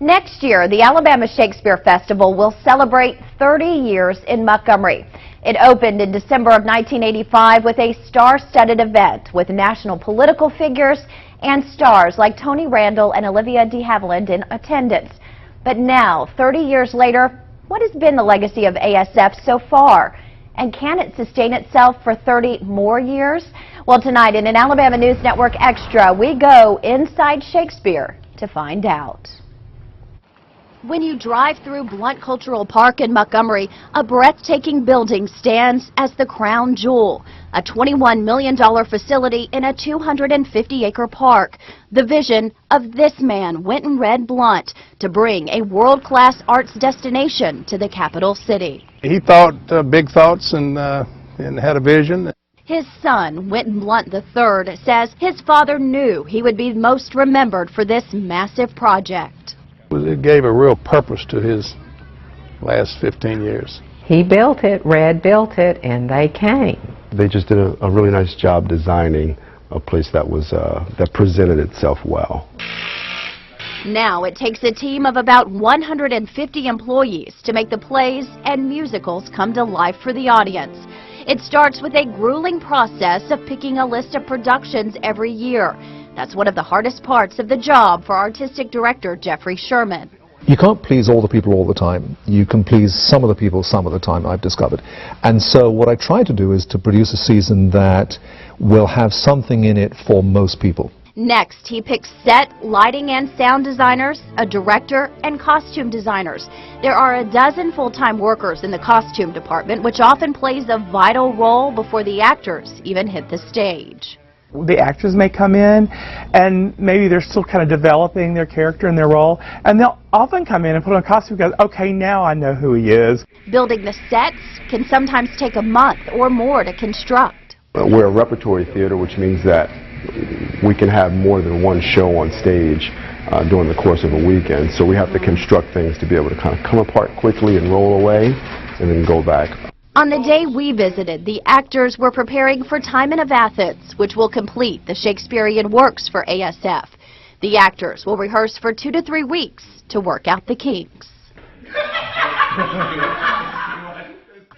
Next year, the Alabama Shakespeare Festival will celebrate 30 years in Montgomery. It opened in December of 1985 with a star-studded event with national political figures and stars like Tony Randall and Olivia de Havilland in attendance. But now, 30 years later, what has been the legacy of ASF so far? And can it sustain itself for 30 more years? Well, tonight in an Alabama News Network Extra, we go inside Shakespeare to find out. When you drive through Blount Cultural Park in Montgomery, a breathtaking building stands as the crown jewel, a $21 million facility in a 250-acre park. The vision of this man, Wynton "Red" Blount, to bring a world-class arts destination to the capital city. He thought big thoughts and had a vision. His son, Wynton Blount III, says his father knew he would be most remembered for this massive project. It gave a real purpose to his last 15 years. He built it, Red built it, and they came. They just did a really nice job designing a place that presented itself well. Now it takes a team of about 150 employees to make the plays and musicals come to life for the audience. It starts with a grueling process of picking a list of productions every year. That's one of the hardest parts of the job for artistic director Jeffrey Sherman. You can't please all the people all the time. You can please some of the people some of the time, I've discovered. And so what I try to do is to produce a season that will have something in it for most people. Next, he picks set, lighting and sound designers, a director, and costume designers. There are a dozen full-time workers in the costume department, which often plays a vital role before the actors even hit the stage. The actors may come in and maybe they're still kind of developing their character and their role, and they'll often come in and put on a costume and go, okay, now I know who he is. Building the sets can sometimes take a month or more to construct. We're a repertory theater, which means that we can have more than one show on stage during the course of a weekend, so we have to construct things to be able to kind of come apart quickly and roll away and then go back. On the day we visited, the actors were preparing for Timon of Athens, which will complete the Shakespearean works for ASF. The actors will rehearse for 2 to 3 weeks to work out the kinks.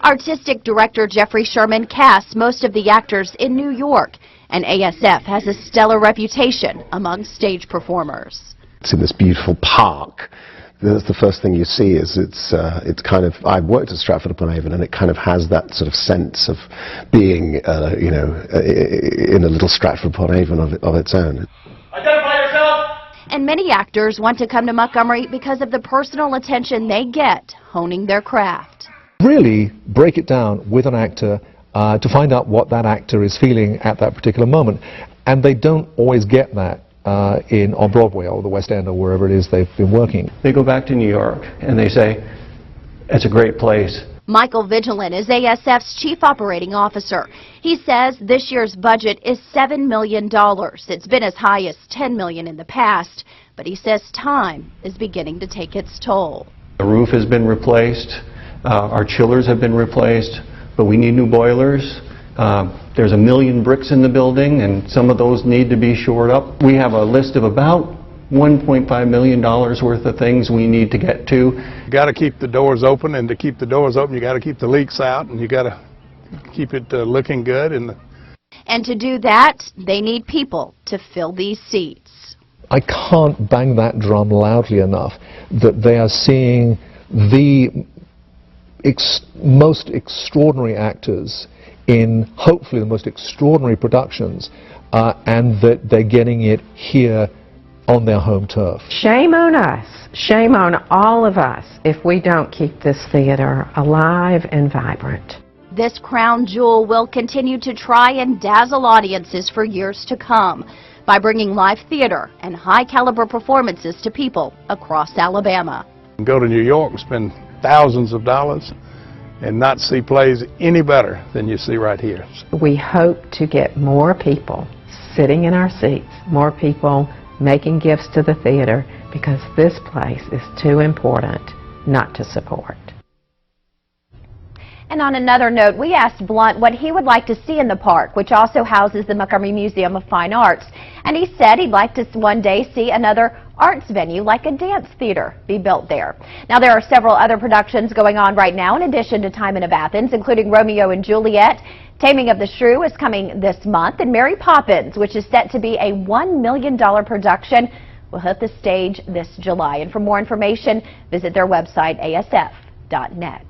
Artistic director Jeffrey Sherman casts most of the actors in New York, and ASF has a stellar reputation among stage performers. It's in this beautiful park. That's the first thing you see is it's kind of, I've worked at Stratford-upon-Avon, and it kind of has that sort of sense of being, you know, in a little Stratford-upon-Avon of its own. Identify yourself! And many actors want to come to Montgomery because of the personal attention they get honing their craft. Really break it down with an actor to find out what that actor is feeling at that particular moment. And they don't always get that on Broadway or the West End or wherever it is they've been working. They go back to New York and they say, it's a great place. Michael Vigilant is ASF's chief operating officer. He says this year's budget is $7 million. It's been as high as $10 million in the past, but he says time is beginning to take its toll. The roof has been replaced, our chillers have been replaced, but we need new boilers. There's 1 million bricks in the building, and some of those need to be shored up. We have a list of about $1.5 million worth of things we need to get to. You got to keep the doors open, and to keep the doors open, you got to keep the leaks out, and you got to keep it looking good. And to do that, they need people to fill these seats. I can't bang that drum loudly enough that they are seeing the most extraordinary actors in hopefully the most extraordinary productions, and that they're getting it here on their home turf. Shame on us, shame on all of us if we don't keep this theater alive and vibrant. This crown jewel will continue to try and dazzle audiences for years to come by bringing live theater and high-caliber performances to people across Alabama. Go to New York and spend thousands of dollars and not see plays any better than you see right here. We hope to get more people sitting in our seats, more people making gifts to the theater, because this place is too important not to support. And on another note, we asked Blunt what he would like to see in the park, which also houses the Montgomery Museum of Fine Arts. And he said he'd like to one day see another arts venue like a dance theater be built there. Now, there are several other productions going on right now in addition to Timon of Athens, including Romeo and Juliet. Taming of the Shrew is coming this month, and Mary Poppins, which is set to be a $1 million production, will hit the stage this July. And for more information, visit their website, asf.net.